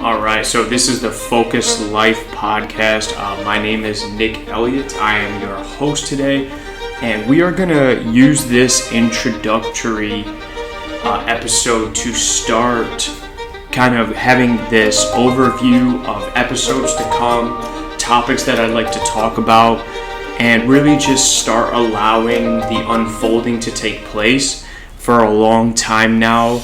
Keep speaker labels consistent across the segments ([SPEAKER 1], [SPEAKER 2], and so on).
[SPEAKER 1] All right, so this is the Focus Life podcast. My name is Nick Elliott. I am your host today, and we are going to use this introductory episode to start kind of having this overview of episodes to come, topics that I'd like to talk about, and really just start allowing the unfolding to take place. For a long time now,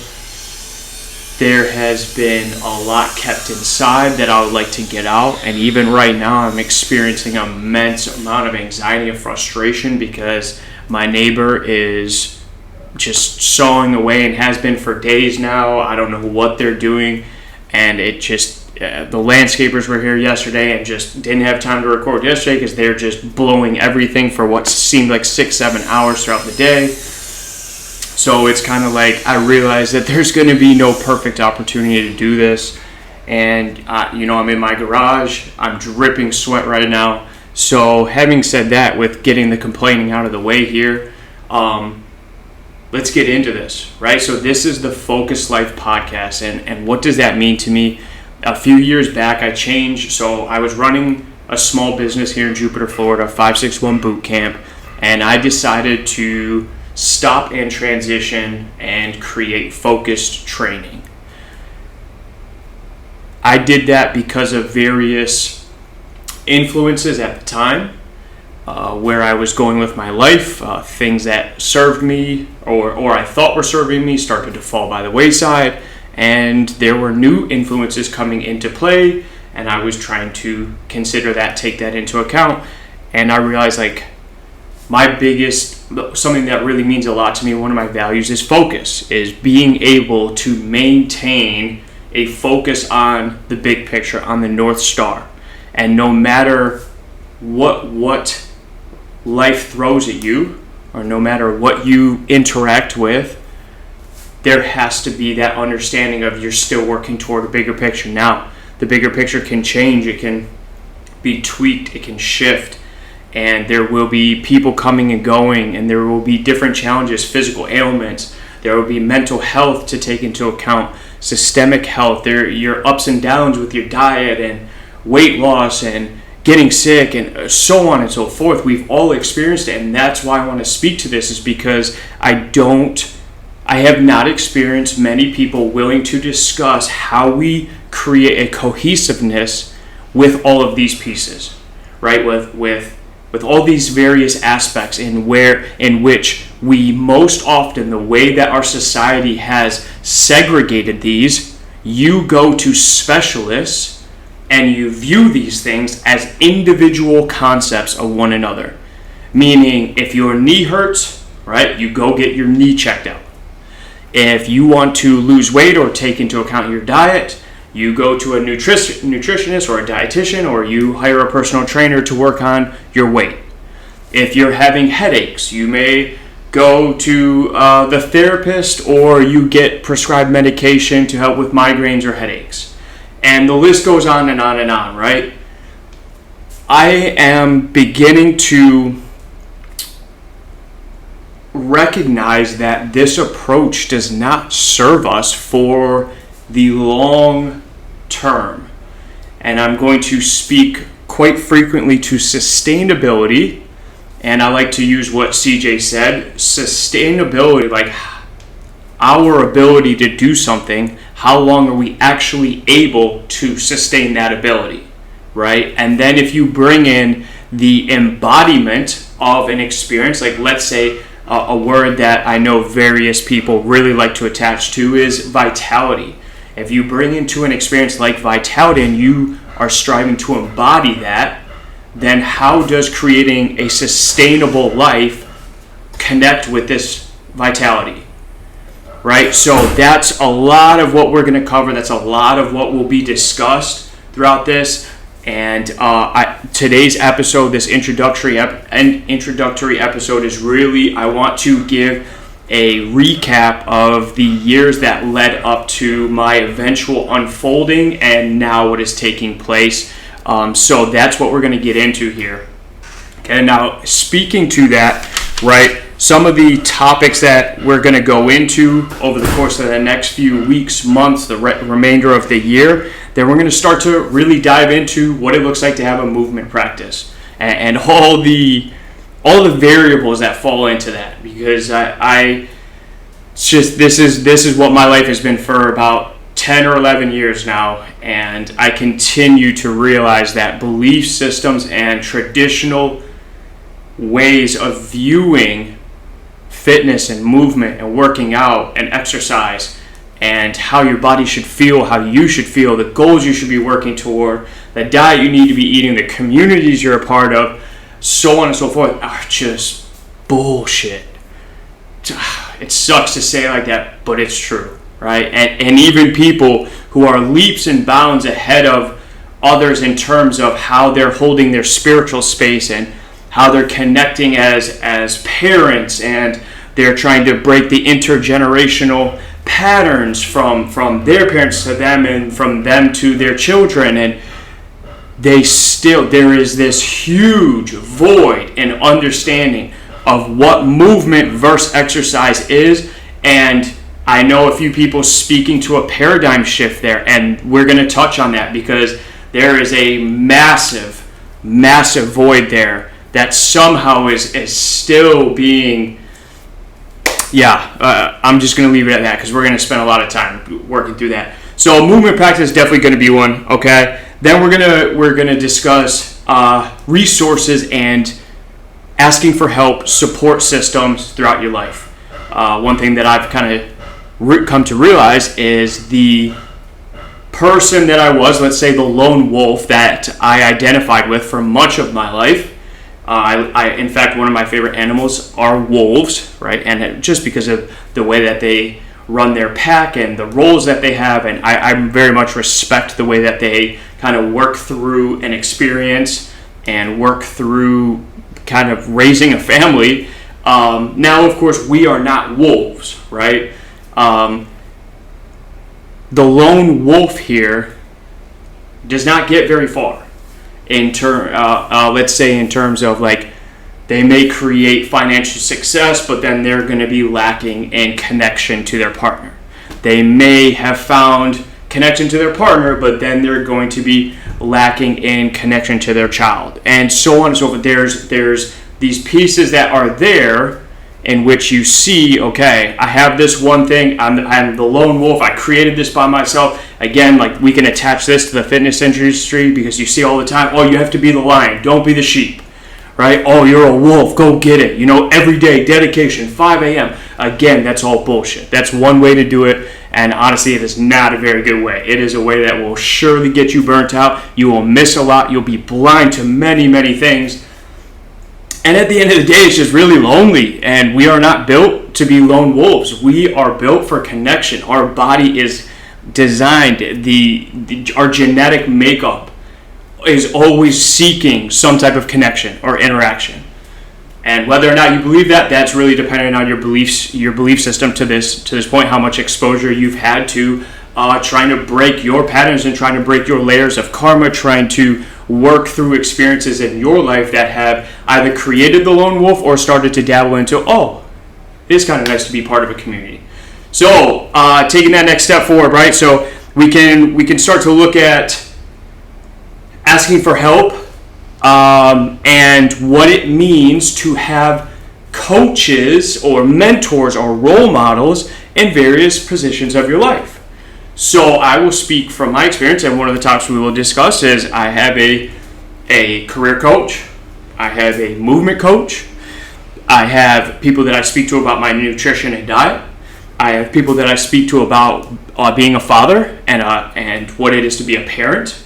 [SPEAKER 1] there has been a lot kept inside that I would like to get out, and even right now I'm experiencing an immense amount of anxiety and frustration because my neighbor is just sawing away and has been for days now. I don't know what they're doing, and it just the landscapers were here yesterday and just didn't have time to record yesterday because they're just blowing everything for what seemed like 6-7 hours throughout the day. So it's kind of like I realized that there's going to be no perfect opportunity to do this. And, I'm in my garage. I'm dripping sweat right now. So having said that, with getting the complaining out of the way here, let's get into this, right? So this is the Focus Life podcast. And what does that mean to me? A few years back, I changed. So I was running a small business here in Jupiter, Florida, 561 Boot Camp. And I decided to stop and transition and create focused training. I did that because of various influences at the time, where I was going with my life. Things that served me or I thought were serving me started to fall by the wayside, and there were new influences coming into play, and I was trying to consider that, take that into account, and I realized something that really means a lot to me, one of my values is focus, is being able to maintain a focus on the big picture, on the North Star. And no matter what life throws at you, or no matter what you interact with, there has to be that understanding of you're still working toward a bigger picture. Now, the bigger picture can change, it can be tweaked, it can shift, and there will be people coming and going, and there will be different challenges, physical ailments. There will be mental health to take into account, systemic health, your ups and downs with your diet and weight loss and getting sick and so on and so forth. We've all experienced it, and that's why I want to speak to this, is because I have not experienced many people willing to discuss how we create a cohesiveness with all of these pieces, right? With all these various aspects in which we most often, the way that our society has segregated these, you go to specialists and you view these things as individual concepts of one another. Meaning, if your knee hurts, right, you go get your knee checked out. If you want to lose weight or take into account your diet, you go to a nutritionist or a dietitian, or you hire a personal trainer to work on your weight. If you're having headaches, you may go to the therapist, or you get prescribed medication to help with migraines or headaches. And the list goes on and on and on, right? I am beginning to recognize that this approach does not serve us for the long term. And I'm going to speak quite frequently to sustainability, and I like to use what CJ said, sustainability, like our ability to do something, how long are we actually able to sustain that ability, right? And then if you bring in the embodiment of an experience, like let's say a word that I know various people really like to attach to is vitality. If you bring into an experience like vitality and you are striving to embody that, then how does creating a sustainable life connect with this vitality? Right? So that's a lot of what we're going to cover. That's a lot of what will be discussed throughout this. And today's episode, this introductory episode is really, I want to give a recap of the years that led up to my eventual unfolding and now what is taking place. So that's what we're going to get into here. Okay, now speaking to that, right, some of the topics that we're going to go into over the course of the next few weeks, months, the remainder of the year, then we're going to start to really dive into what it looks like to have a movement practice and all the variables that fall into that, because this is what my life has been for about 10 or 11 years now, and I continue to realize that belief systems and traditional ways of viewing fitness and movement and working out and exercise and how your body should feel, how you should feel, the goals you should be working toward, the diet you need to be eating, the communities you're a part of, so on and so forth, are just bullshit. It sucks to say it like that, but it's true, right? And even people who are leaps and bounds ahead of others in terms of how they're holding their spiritual space and how they're connecting as parents, and they're trying to break the intergenerational patterns from their parents to them and from them to their children, and there is this huge void in understanding of what movement versus exercise is. And I know a few people speaking to a paradigm shift there, and we're going to touch on that because there is a massive void there that somehow is still being, I'm just going to leave it at that because we're going to spend a lot of time working through that. So movement practice is definitely going to be one, okay? Then we're gonna discuss resources and asking for help, support systems throughout your life. One thing that I've kind of come to realize is the person that I was, let's say the lone wolf that I identified with for much of my life. In fact, one of my favorite animals are wolves, right? And just because of the way that they run their pack and the roles that they have, and I very much respect the way that they kind of work through an experience and work through kind of raising a family. Now, of course, we are not wolves, right? The lone wolf here does not get very far let's say in terms of like, they may create financial success, but then they're going to be lacking in connection to their partner. They may have found connection to their partner, but then they're going to be lacking in connection to their child, and so on and so forth. There's these pieces that are there in which you see, okay, I have this one thing, I'm the lone wolf, I created this by myself. Again, like, we can attach this to the fitness industry because you see all the time, oh, you have to be the lion, don't be the sheep. Right? Oh, you're a wolf, go get it. Every day, dedication, 5 a.m. Again, that's all bullshit. That's one way to do it, and honestly, it is not a very good way. It is a way that will surely get you burnt out. You will miss a lot. You'll be blind to many, many things. And at the end of the day, it's just really lonely, and we are not built to be lone wolves. We are built for connection. Our body is designed, our genetic makeup is always seeking some type of connection or interaction. And whether or not you believe that, that's really dependent on your belief system to this point, how much exposure you've had to trying to break your patterns and trying to break your layers of karma, trying to work through experiences in your life that have either created the lone wolf or started to dabble into, oh, it's kind of nice to be part of a community. So taking that next step forward, right? So we can start to look at asking for help, and what it means to have coaches or mentors or role models in various positions of your life. So I will speak from my experience, and one of the topics we will discuss is I have a career coach, I have a movement coach, I have people that I speak to about my nutrition and diet, I have people that I speak to about being a father and what it is to be a parent,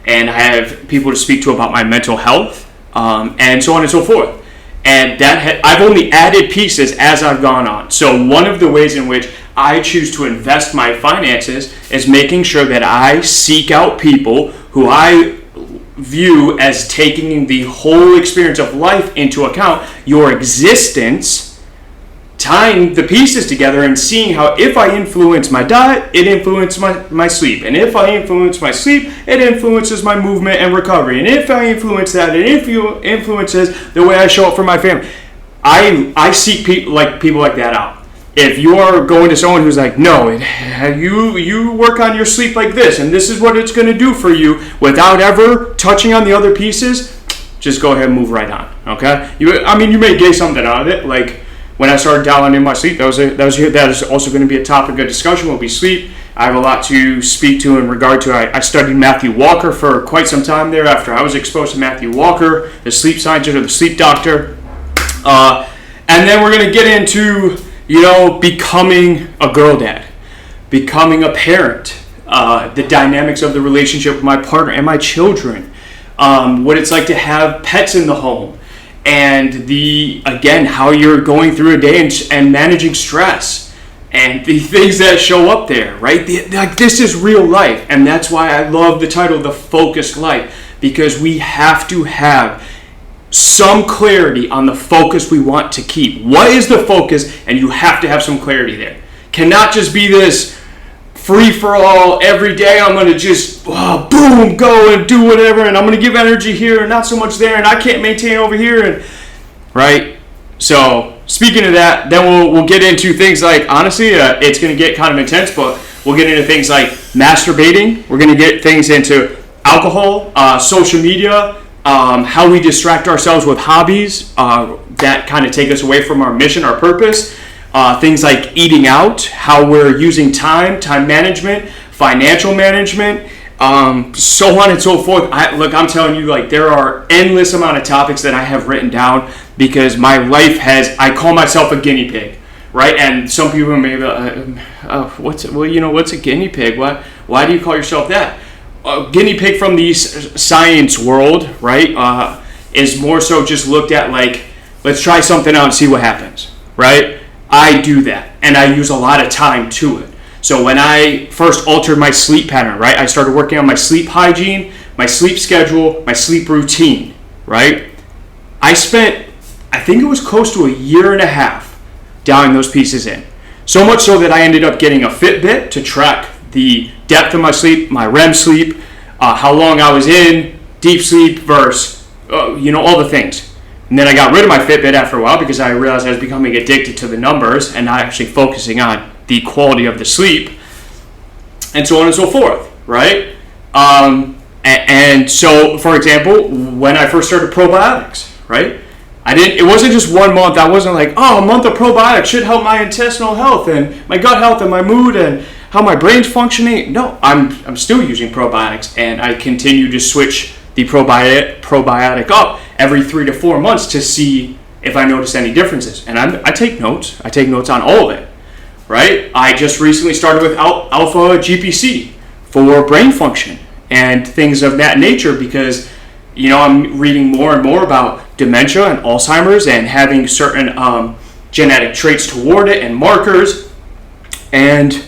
[SPEAKER 1] and I have people to speak to about my mental health, and so on and so forth. And I've only added pieces as I've gone on. So one of the ways in which I choose to invest my finances is making sure that I seek out people who I view as taking the whole experience of life into account, your existence, tying the pieces together and seeing how if I influence my diet, it influences my sleep. And if I influence my sleep, it influences my movement and recovery. And if I influence that, it influences the way I show up for my family. I seek people like that out. if you are going to someone who's like, no, you work on your sleep like this, and this is what it's going to do for you, without ever touching on the other pieces, just go ahead and move right on. Okay? You may get something out of it. Like when I started dialing in my sleep, that is also going to be a topic of discussion. Will be sleep. I have a lot to speak to in regard to. I studied Matthew Walker for quite some time there. After I was exposed to Matthew Walker, the sleep scientist or the sleep doctor, and then we're going to get into becoming a girl dad, becoming a parent, the dynamics of the relationship with my partner and my children, what it's like to have pets in the home, and how you're going through a day and managing stress and the things that show up there, right? This is real life, and that's why I love the title, The Focused Life, because we have to have some clarity on the focus we want to keep. What is the focus? And you have to have some clarity there. Cannot just be this free-for-all every day. I'm going to just boom, go and do whatever, and I'm going to give energy here and not so much there, and I can't maintain over here, right? So speaking of that, then we'll get into things like, honestly, it's going to get kind of intense, but we'll get into things like masturbating. We're going to get things into alcohol, social media, how we distract ourselves with hobbies that kind of take us away from our mission, our purpose. Things like eating out, how we're using time management, financial management, so on and so forth. I'm telling you, there are endless amount of topics that I have written down because my life I call myself a guinea pig, right? And some people may be what's a guinea pig? Why do you call yourself that? A guinea pig from the science world, right, is more so just looked at like, let's try something out and see what happens, right? I do that, and I use a lot of time to it. So when I first altered my sleep pattern, right, I started working on my sleep hygiene, my sleep schedule, my sleep routine, right? I spent, I think it was close to a year and a half dialing those pieces in. So much so that I ended up getting a Fitbit to track the depth of my sleep, my REM sleep, how long I was in deep sleep versus, all the things. And then I got rid of my Fitbit after a while because I realized I was becoming addicted to the numbers and not actually focusing on the quality of the sleep, and so on and so forth, right? And so, for example, when I first started probiotics, right? It wasn't just 1 month. I wasn't like, a month of probiotics should help my intestinal health and my gut health and my mood and how my brain's functioning. No, I'm still using probiotics, and I continue to switch the probiotic up every 3 to 4 months to see if I notice any differences. And I take notes. I take notes on all of it, right? I just recently started with alpha GPC for brain function and things of that nature because, I'm reading more and more about dementia and Alzheimer's and having certain genetic traits toward it and markers. And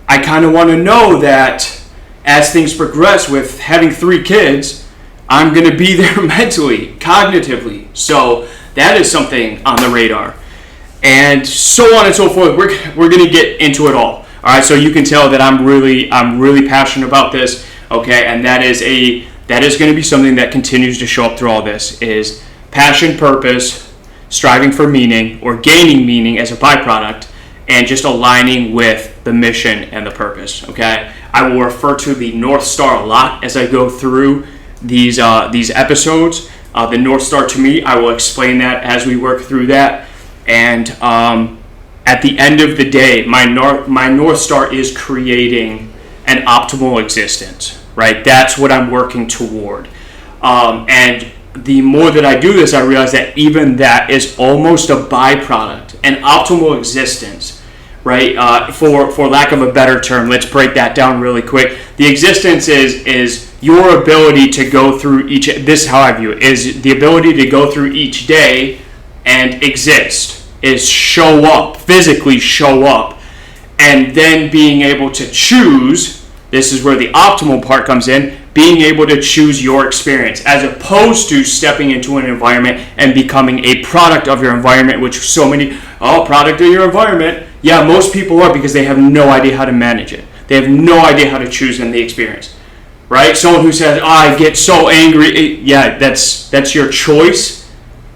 [SPEAKER 1] I kind of want to know that as things progress with having 3 kids, I'm going to be there mentally, cognitively. So that is something on the radar. And so on and so forth. We're going to get into it all. All right, so you can tell that I'm really passionate about this, okay? And that is going to be something that continues to show up through all this is passion, purpose, striving for meaning or gaining meaning as a byproduct, and just aligning with the mission and the purpose, okay? I will refer to the North Star a lot as I go through these episodes. The North Star to me, I will explain that as we work through that. And at the end of the day, my North Star is creating an optimal existence, right? That's what I'm working toward. And the more that I do this, I realize that even that is almost a byproduct, an optimal existence, right? For lack of a better term, let's break that down really quick. The existence is your ability to go through this is how I view it, is the ability to go through each day and exist, is show up, physically show up, and then being able to choose, this is where the optimal part comes in, being able to choose your experience, as opposed to stepping into an environment and becoming a product of your environment, which so many, product of your environment. Yeah, most people are because they have no idea how to manage it. They have no idea how to choose in the experience, right? Someone who says, I get so angry. Yeah, that's your choice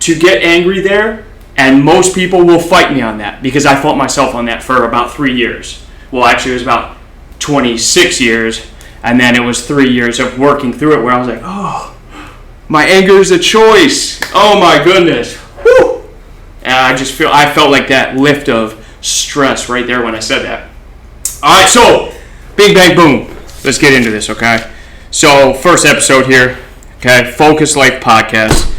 [SPEAKER 1] to get angry there And most people will fight me on that because I fought myself on that for about 3 years. Well, actually, it was about 26 years. And then it was 3 years of working through it where I was like, oh, my anger is a choice. Oh, my goodness. Whew. And I felt like that lift of stress right there when I said that. All right, so bing, bang, boom. Let's get into this, okay? So first episode here, okay? Focus Life Podcast.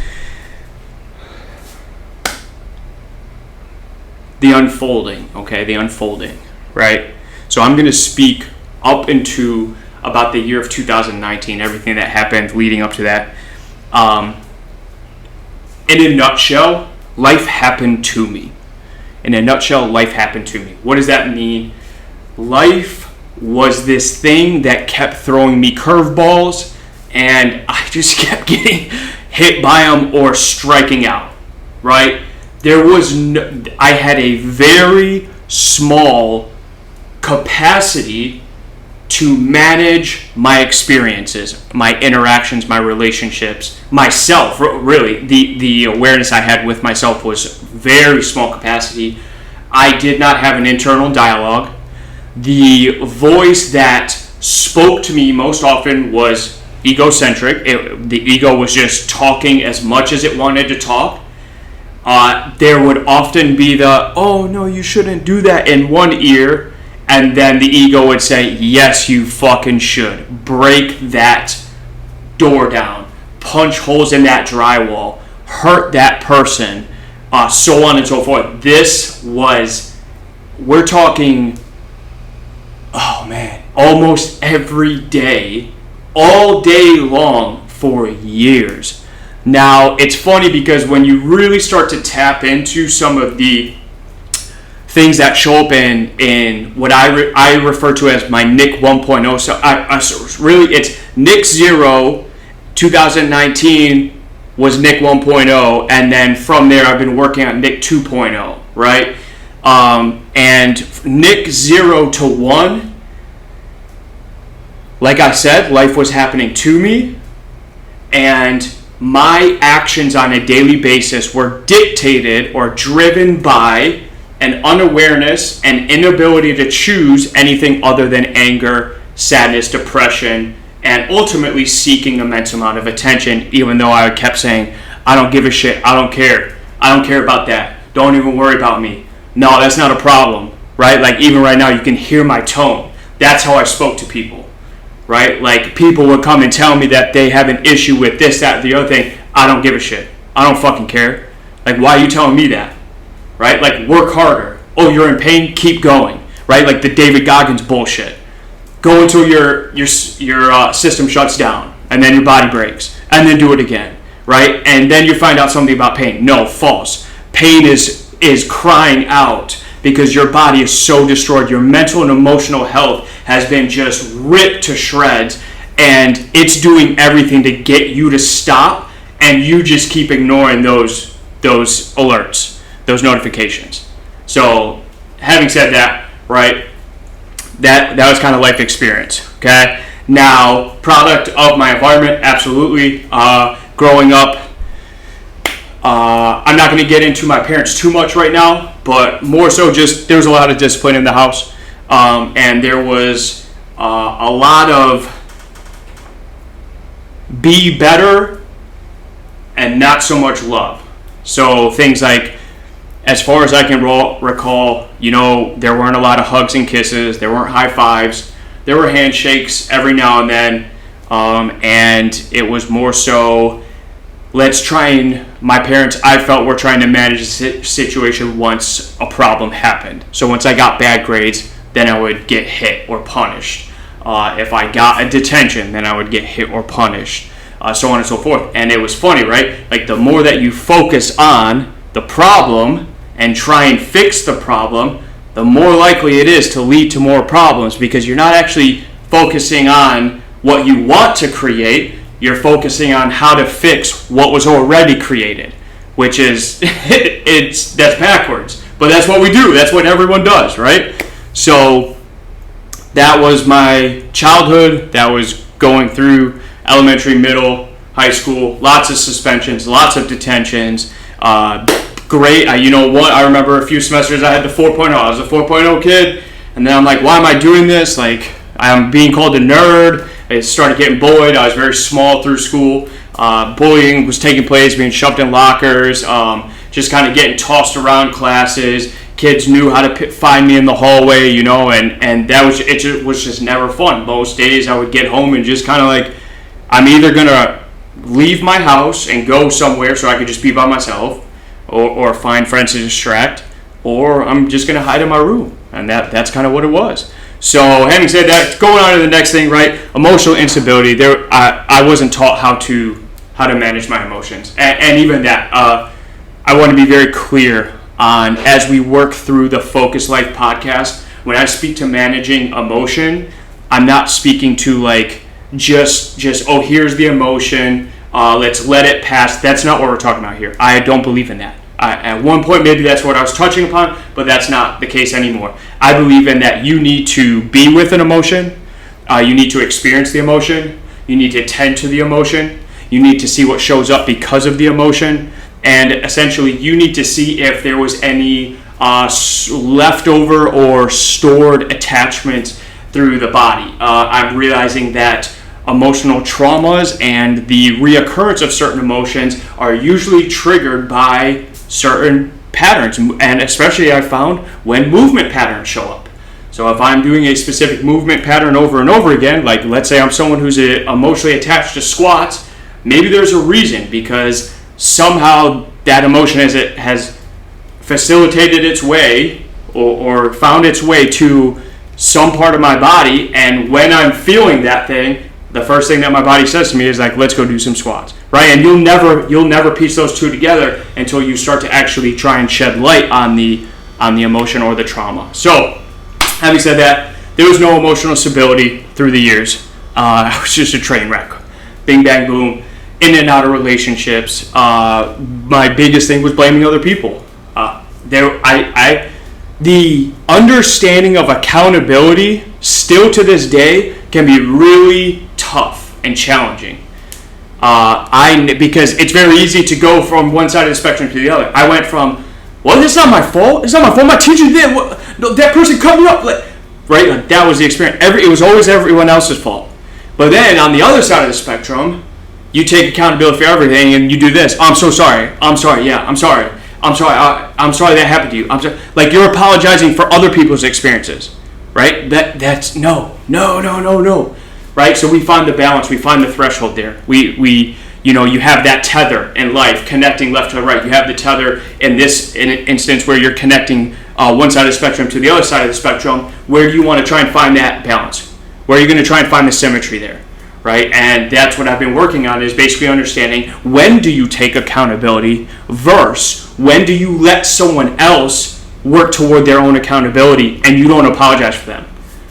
[SPEAKER 1] The unfolding, okay? The unfolding, right? So I'm going to speak up into about the year of 2019, everything that happened leading up to that. In a nutshell, life happened to me. In a nutshell, life happened to me. What does that mean? Life was this thing that kept throwing me curveballs, and I just kept getting hit by them or striking out, right? I had a very small capacity to manage my experiences, my interactions, my relationships, myself. Really, the awareness I had with myself was very small capacity. I did not have an internal dialogue. The voice that spoke to me most often was egocentric. The ego was just talking as much as it wanted to talk. There would often be the, oh no, you shouldn't do that in one ear. And then the ego would say, yes, you fucking should. Break that door down. Punch holes in that drywall. Hurt that person. So on and so forth. We're talking, oh man, almost every day, all day long for years. Now, it's funny because when you really start to tap into some of the things that show up in what I refer to as my Nick 1.0. So really it's Nick 0, 2019 was Nick 1.0, and then from there I've been working on Nick 2.0, right? And Nick 0 to 1, like I said, life was happening to me, and my actions on a daily basis were dictated or driven by an unawareness and inability to choose anything other than anger, sadness, depression, and ultimately seeking immense amount of attention, even though I kept saying, I don't give a shit, I don't care about that, don't even worry about me. No, that's not a problem, right? Like even right now you can hear my tone. That's how I spoke to people, right? Like people would come and tell me that they have an issue with this, that, the other thing. I don't give a shit. I don't fucking care. Like why are you telling me that? Right? Like, work harder. Oh, you're in pain? Keep going. Right? Like the David Goggins bullshit. Go until your system shuts down, and then your body breaks, and then do it again. Right? And then you find out something about pain. No, false. Pain is crying out because your body is so destroyed. Your mental and emotional health has been just ripped to shreds, and it's doing everything to get you to stop, and you just keep ignoring those alerts. Those notifications. So, having said that, right, that was kind of life experience, okay? Now, product of my environment, absolutely. Growing up, I'm not going to get into my parents too much right now, but more so just there was a lot of discipline in the house, and there was a lot of be better and not so much love. So, things like, as far as I can recall, there weren't a lot of hugs and kisses. There weren't high fives. There were handshakes every now and then. And it was more so, my parents, I felt, were trying to manage the situation once a problem happened. So once I got bad grades, then I would get hit or punished. If I got a detention, then I would get hit or punished. So on and so forth. And it was funny, right? Like the more that you focus on the problem and try and fix the problem, the more likely it is to lead to more problems because you're not actually focusing on what you want to create, you're focusing on how to fix what was already created, which is, that's backwards. But that's what we do, that's what everyone does, right? So that was my childhood, that was going through elementary, middle, high school, lots of suspensions, lots of detentions, great. You know what? I remember a few semesters I had the 4.0. I was a 4.0 kid, and then I'm like, why am I doing this? Like, I'm being called a nerd. I started getting bullied. I was very small through school. Bullying was taking place, being shoved in lockers, just kind of getting tossed around classes. Kids knew how to find me in the hallway, you know, and that was just never fun. Most days I would get home and just kind of like, I'm either going to leave my house and go somewhere so I could just be by myself or find friends to distract, or I'm just going to hide in my room. And that's kind of what it was. So having said that, going on to the next thing, right? Emotional instability. I wasn't taught how to manage my emotions. And even that, I want to be very clear on, as we work through the Focus Life podcast, when I speak to managing emotion, I'm not speaking to like just oh, here's the emotion, let's let it pass. That's not what we're talking about here. I don't believe in that. At one point, maybe that's what I was touching upon, but that's not the case anymore. I believe in that you need to be with an emotion, you need to experience the emotion, you need to tend to the emotion, you need to see what shows up because of the emotion, and essentially you need to see if there was any leftover or stored attachment through the body. I'm realizing that emotional traumas and the reoccurrence of certain emotions are usually triggered by certain patterns, and especially I found when movement patterns show up. So if I'm doing a specific movement pattern over and over again, like let's say I'm someone who's emotionally attached to squats, maybe there's a reason, because somehow that emotion has facilitated its way or found its way to some part of my body, and when I'm feeling that thing, the first thing that my body says to me is like, let's go do some squats, right? And you'll never piece those two together until you start to actually try and shed light on the emotion or the trauma. So, having said that, there was no emotional stability through the years. I was just a train wreck. Bing, bang, boom. In and out of relationships. My biggest thing was blaming other people. The understanding of accountability still to this day can be really tough and challenging. Because it's very easy to go from one side of the spectrum to the other. I went from, well, it's not my fault. It's not my fault. My teacher did. No, that person cut me up. Right? Like, that was the experience. It was always everyone else's fault. But then on the other side of the spectrum, you take accountability for everything and you do this. Oh, I'm so sorry. I'm sorry. Yeah, I'm sorry. I'm sorry. I'm sorry that happened to you. I'm sorry. Like, you're apologizing for other people's experiences, right? That's no. Right? So we find the balance. We find the threshold there. We you have that tether in life, connecting left to the right. You have the tether in this instance where you're connecting one side of the spectrum to the other side of the spectrum, where you want to try and find that balance, where you're going to try and find the symmetry there. Right? And that's what I've been working on, is basically understanding, when do you take accountability versus when do you let someone else work toward their own accountability and you don't apologize for them,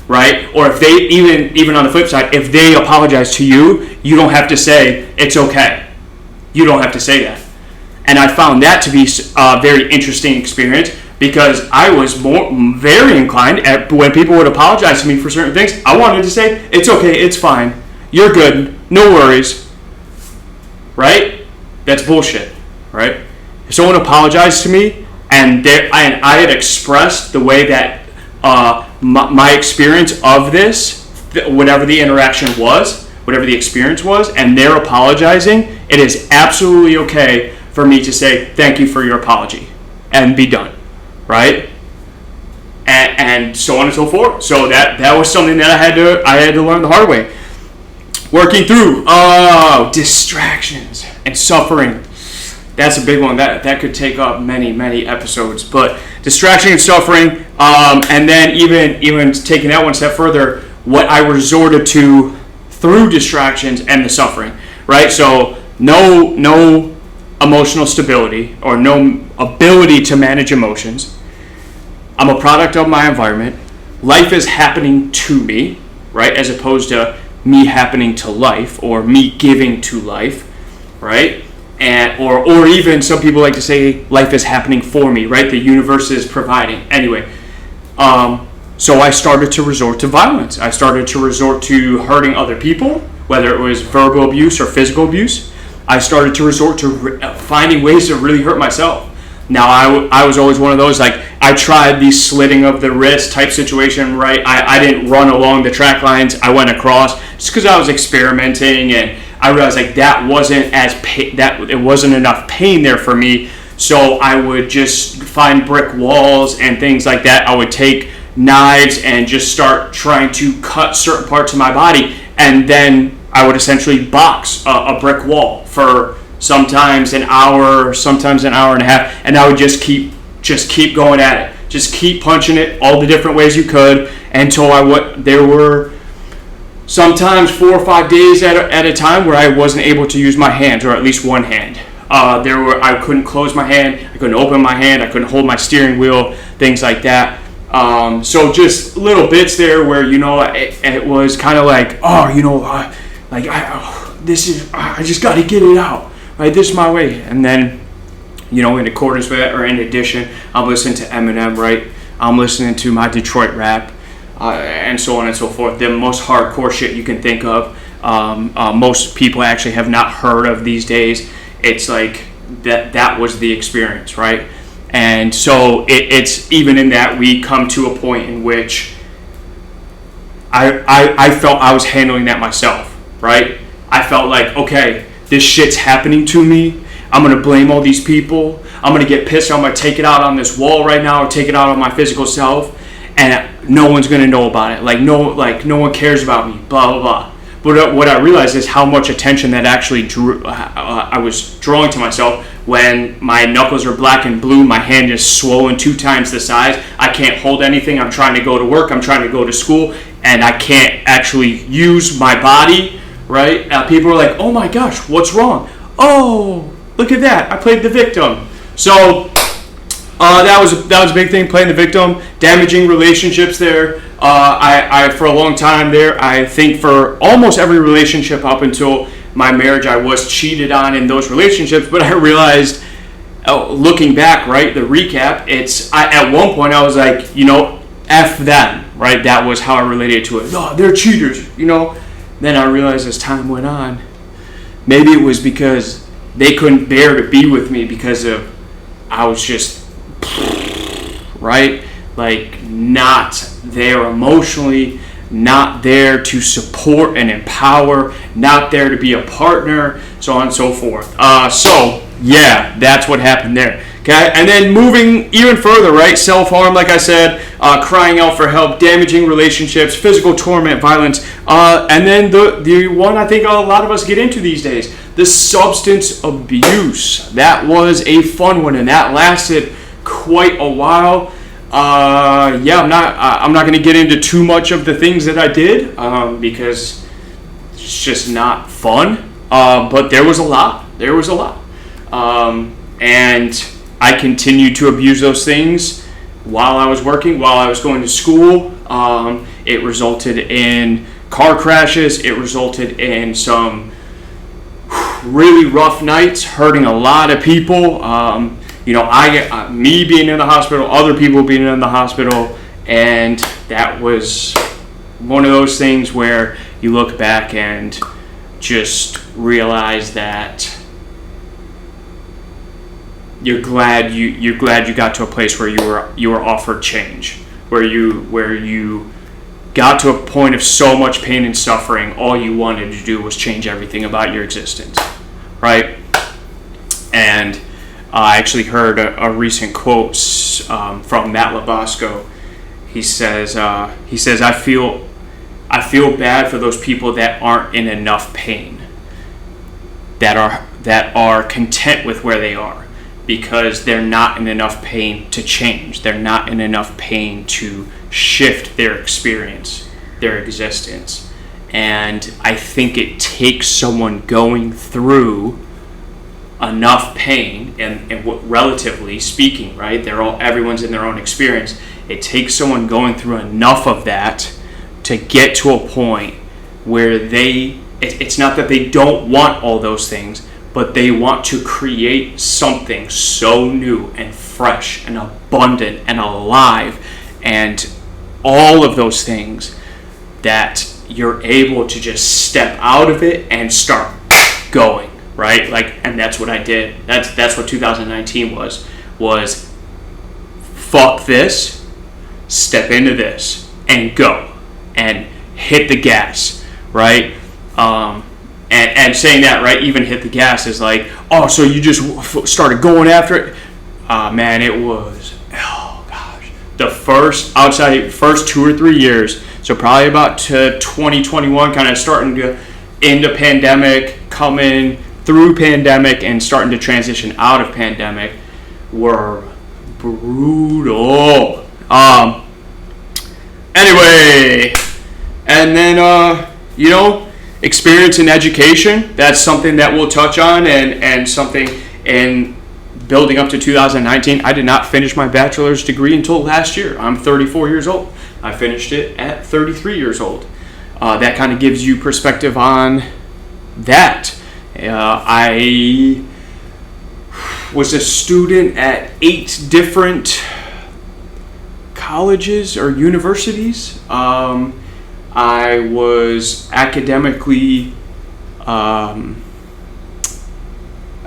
[SPEAKER 1] right? Or if they, even on the flip side, if they apologize to you, you don't have to say, it's okay. You don't have to say that. And I found that to be a very interesting experience, because I was very inclined, when people would apologize to me for certain things, I wanted to say, it's okay, it's fine. You're good, no worries, right? That's bullshit, right? If someone apologized to me and I had expressed the way that my experience of this, whatever the interaction was, whatever the experience was, and they're apologizing, it is absolutely okay for me to say, thank you for your apology, and be done, right? And so on and so forth. So that was something that I had to learn the hard way. Working through distractions and suffering. That's a big one. That could take up many episodes. But distraction and suffering, and then even taking that one step further, what I resorted to through distractions and the suffering. Right? So no emotional stability or no ability to manage emotions. I'm a product of my environment. Life is happening to me, right? As opposed to me happening to life, or me giving to life, right? And or even some people like to say life is happening for me, right? The universe is providing. Anyway, so I started to resort to violence. I started to resort to hurting other people, whether it was verbal abuse or physical abuse. I started to resort to finding ways to really hurt myself. Now, I was always one of those, like, I tried the slitting of the wrist type situation, right? I didn't run along the track lines. I went across just because I was experimenting, and I realized, like, that wasn't it wasn't enough pain there for me. So I would just find brick walls and things like that. I would take knives and just start trying to cut certain parts of my body, and then I would essentially box a brick wall for sometimes an hour, sometimes an hour and a half, and I would just keep going at it, just keep punching it all the different ways you could until there were sometimes 4 or 5 days at a time where I wasn't able to use my hands, or at least one hand. I couldn't close my hand, I couldn't open my hand, I couldn't hold my steering wheel, things like that. So just little bits there where, it was kind of like, I just got to get it out. Right, this is my way. And then, in accordance with that, or in addition, I'm listening to Eminem, right? I'm listening to my Detroit rap, and so on and so forth. The most hardcore shit you can think of. Most people actually have not heard of these days. It's like that was the experience, right? And so it's even in that we come to a point in which I felt I was handling that myself, right? I felt like, okay, this shit's happening to me. I'm going to blame all these people. I'm going to get pissed. I'm going to take it out on this wall right now, or take it out on my physical self, and no one's going to know about it. No one cares about me, blah, blah, blah. But what I realized is how much attention that actually I was drawing to myself when my knuckles are black and blue, my hand is swollen 2 times the size. I can't hold anything. I'm trying to go to work. I'm trying to go to school, and I can't actually use my body. Right? People are like, oh my gosh, what's wrong? Oh, look at that. I played the victim. So that was a big thing, playing the victim, damaging relationships there. I for a long time there, I think for almost every relationship up until my marriage, I was cheated on in those relationships. But I realized, looking back, right, the recap, at one point I was like, F them, right? That was how I related to it. No, they're cheaters, Then I realized as time went on, maybe it was because they couldn't bear to be with me because I was just, right? Like, not there emotionally, not there to support and empower, not there to be a partner, so on and so forth. That's what happened there. Okay, and then moving even further, right? Self-harm, like I said, crying out for help, damaging relationships, physical torment, violence, and then the one I think a lot of us get into these days, the substance abuse. That was a fun one, and that lasted quite a while. I'm not going to get into too much of the things that I did because it's just not fun. But there was a lot. And I continued to abuse those things while I was working, while I was going to school. It resulted in car crashes. It resulted in some really rough nights, hurting a lot of people. Me being in the hospital, other people being in the hospital, and that was one of those things where you look back and just realize that you're glad you got to a place where you were offered change, where you got to a point of so much pain and suffering. All you wanted to do was change everything about your existence, right? And I actually heard a recent quote from Matt Labasco. He says, I feel bad for those people that aren't in enough pain, that are content with where they are, because they're not in enough pain to change. They're not in enough pain to shift their experience, their existence. And I think it takes someone going through enough pain, and relatively speaking, right? Everyone's in their own experience. It takes someone going through enough of that to get to a point where it's not that they don't want all those things, but they want to create something so new and fresh and abundant and alive and all of those things that you're able to just step out of it and start going, right? And that's what I did. That's what 2019 was. was fuck this, step into this, and go, and hit the gas, right? And saying that, right, even hit the gas is like, oh, so you just started going after it? Man, it was, oh gosh, the first 2 or 3 years, so probably about to 2021, kind of starting to into pandemic, coming through pandemic, and starting to transition out of pandemic, were brutal. Anyway, and then, experience in education, that's something that we'll touch on, and something in building up to 2019. I did not finish my bachelor's degree until last year. I'm 34 years old. I finished it at 33 years old. That kind of gives you perspective on that. I was a student at 8 different colleges or universities. I was academically on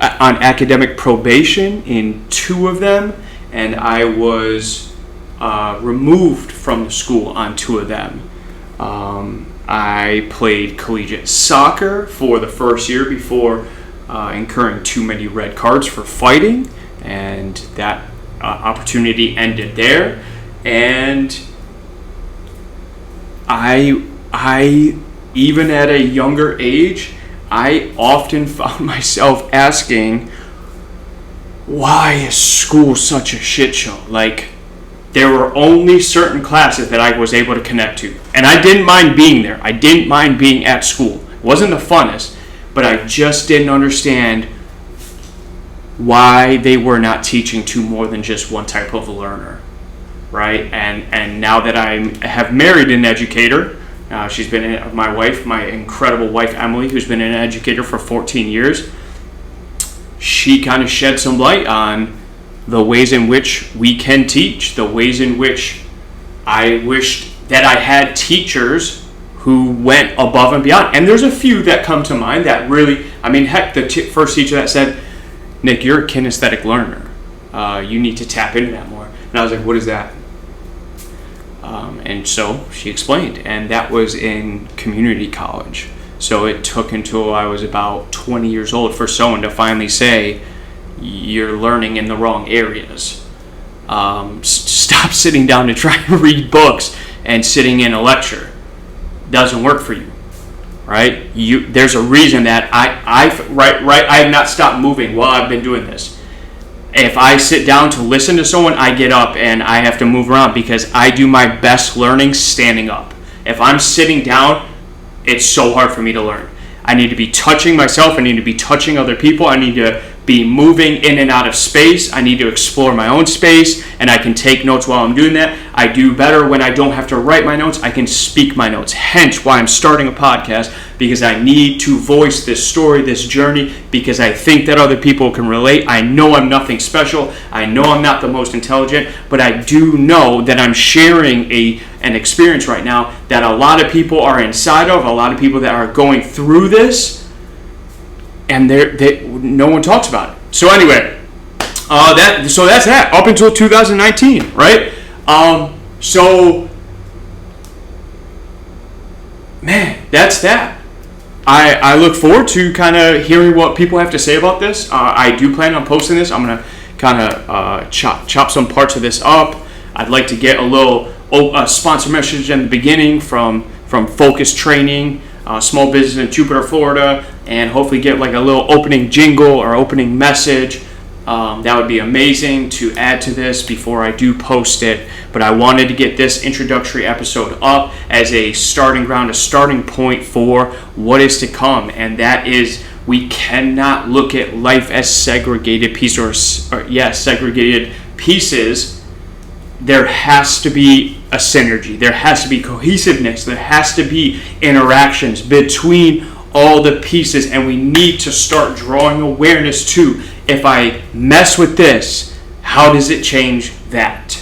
[SPEAKER 1] academic probation in 2 of them, and I was removed from the school on 2 of them. I played collegiate soccer for the first year before incurring too many red cards for fighting, and that opportunity ended there. And I even at a younger age, I often found myself asking, why is school such a shit show? Like, there were only certain classes that I was able to connect to. And I didn't mind being there. I didn't mind being at school. It wasn't the funnest, but I just didn't understand why they were not teaching to more than just one type of learner, right? And now that I have married an educator, she's been my wife, my incredible wife Emily, who's been an educator for 14 years. She kind of shed some light on the ways in which we can teach, the ways in which I wished that I had teachers who went above and beyond. And there's a few that come to mind that really, heck, the first teacher that said, Nick, you're a kinesthetic learner. You need to tap into that more. And I was like, what is that? And so she explained, and that was in community college. So it took until I was about 20 years old for someone to finally say, you're learning in the wrong areas. Stop sitting down to try and read books and sitting in a lecture. Doesn't work for you, right? There's a reason that I have not stopped moving while I've been doing this. If I sit down to listen to someone, I get up and I have to move around because I do my best learning standing up. If I'm sitting down, it's so hard for me to learn. I need to be touching myself. I need to be touching other people. I need to be moving in and out of space. I need to explore my own space, and I can take notes while I'm doing that. I do better when I don't have to write my notes. I can speak my notes. Hence why I'm starting a podcast, because I need to voice this story, this journey, because I think that other people can relate. I know I'm nothing special. I know I'm not the most intelligent, but I do know that I'm sharing an experience right now that a lot of people are inside of, a lot of people that are going through this, and no one talks about it. So anyway, that's that up until 2019, right? So man, that's that. I look forward to kind of hearing what people have to say about this. I do plan on posting this. I'm gonna kind of chop some parts of this up. I'd like to get a little sponsor message in the beginning from Focus Training, small business in Jupiter, Florida, and hopefully get like a little opening jingle or opening message. That would be amazing to add to this before I do post it. But I wanted to get this introductory episode up as a starting ground, a starting point for what is to come. And that is, we cannot look at life as segregated pieces segregated pieces. There has to be a synergy. There has to be cohesiveness. There has to be interactions between all the pieces, and we need to start drawing awareness to, if I mess with this, how does it change that?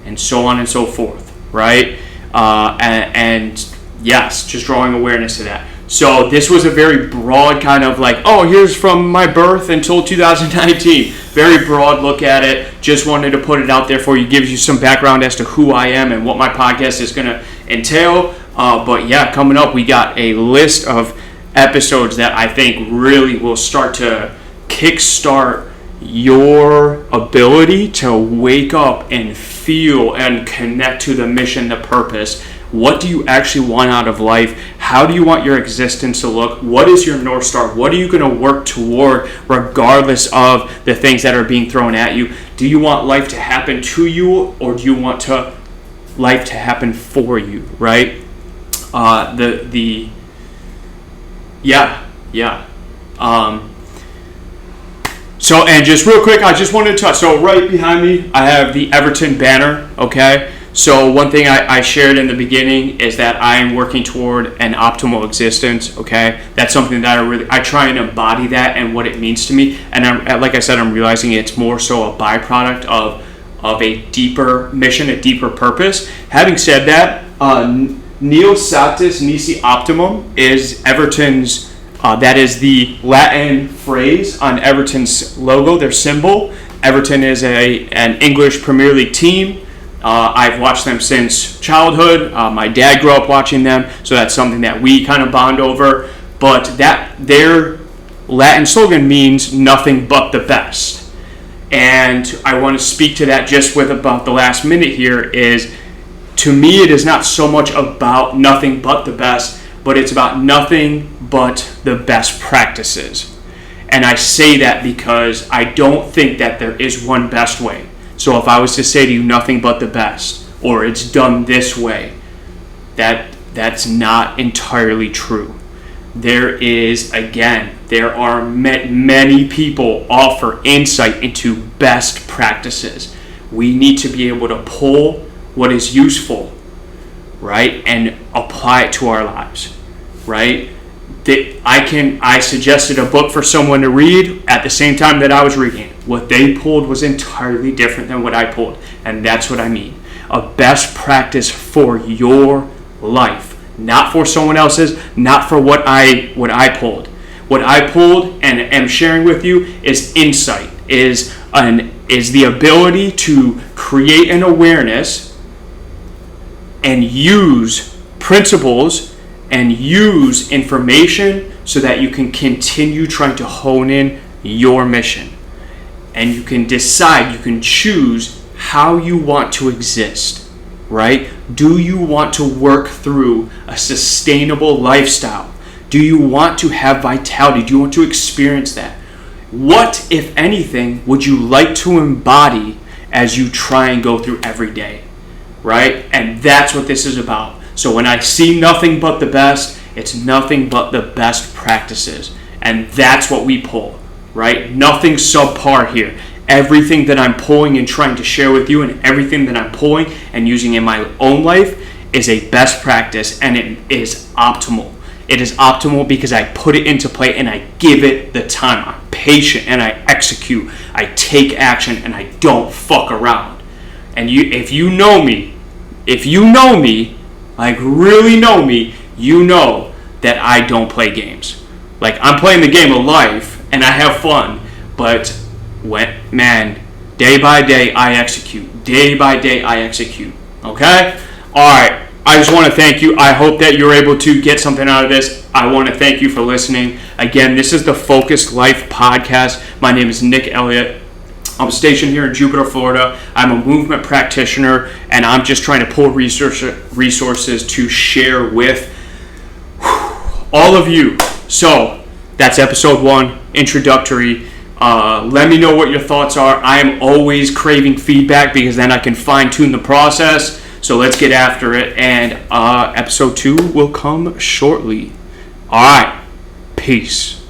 [SPEAKER 1] And so on and so forth, right? And yes, just drawing awareness to that. So this was a very broad kind of like, oh, here's from my birth until 2019. Very broad look at it. Just wanted to put it out there for you, gives you some background as to who I am and what my podcast is going to entail. But yeah, coming up, we got a list of episodes that I think really will start to kickstart your ability to wake up and feel and connect to the mission, the purpose. What do you actually want out of life? How do you want your existence to look? What is your North Star? What are you going to work toward regardless of the things that are being thrown at you? Do you want life to happen to you, or do you want life to happen for you, right? So, and just real quick, I just wanted to touch. So right behind me, I have the Everton banner, okay? So one thing I shared in the beginning is that I am working toward an optimal existence, okay? That's something that I try and embody that and what it means to me. And like I said, I'm realizing it's more so a byproduct of a deeper mission, a deeper purpose. Having said that, Nihil satis nisi optimum is Everton's, that is the Latin phrase on Everton's logo, their symbol. Everton is an English Premier League team. I've watched them since childhood. My dad grew up watching them, so that's something that we kind of bond over. But that their Latin slogan means nothing but the best. And I want to speak to that just with about the last minute here is, to me, it is not so much about nothing but the best, but it's about nothing but the best practices. And I say that because I don't think that there is one best way. So if I was to say to you nothing but the best, or it's done this way, that's not entirely true. There are many people offer insight into best practices. We need to be able to pull what is useful, right, and apply it to our lives, right? I suggested a book for someone to read at the same time that I was reading. What they pulled was entirely different than what I pulled, and that's what I mean. A best practice for your life, not for someone else's, not for what I pulled. What I pulled and am sharing with you is insight, is the ability to create an awareness and use principles and use information so that you can continue trying to hone in your mission. And you can decide, you can choose how you want to exist, right? Do you want to work through a sustainable lifestyle? Do you want to have vitality? Do you want to experience that? What, if anything, would you like to embody as you try and go through every day, right? And that's what this is about. So when I see nothing but the best, it's nothing but the best practices. And that's what we pull, right? Nothing subpar here. Everything that I'm pulling and trying to share with you, and everything that I'm pulling and using in my own life is a best practice, and it is optimal. It is optimal because I put it into play and I give it the time. I'm patient and I execute. I take action and I don't fuck around. And if you know me, like really know me, you know that I don't play games. Like, I'm playing the game of life and I have fun, but day by day I execute. Day by day I execute. Okay? Alright, I just want to thank you. I hope that you're able to get something out of this. I want to thank you for listening. Again, this is the Focused Life Podcast. My name is Nick Elliott. I'm stationed here in Jupiter, Florida. I'm a movement practitioner, and I'm just trying to pull resources to share with all of you. So that's episode 1, introductory. Let me know what your thoughts are. I am always craving feedback because then I can fine-tune the process. So let's get after it. And episode 2 will come shortly. All right. Peace.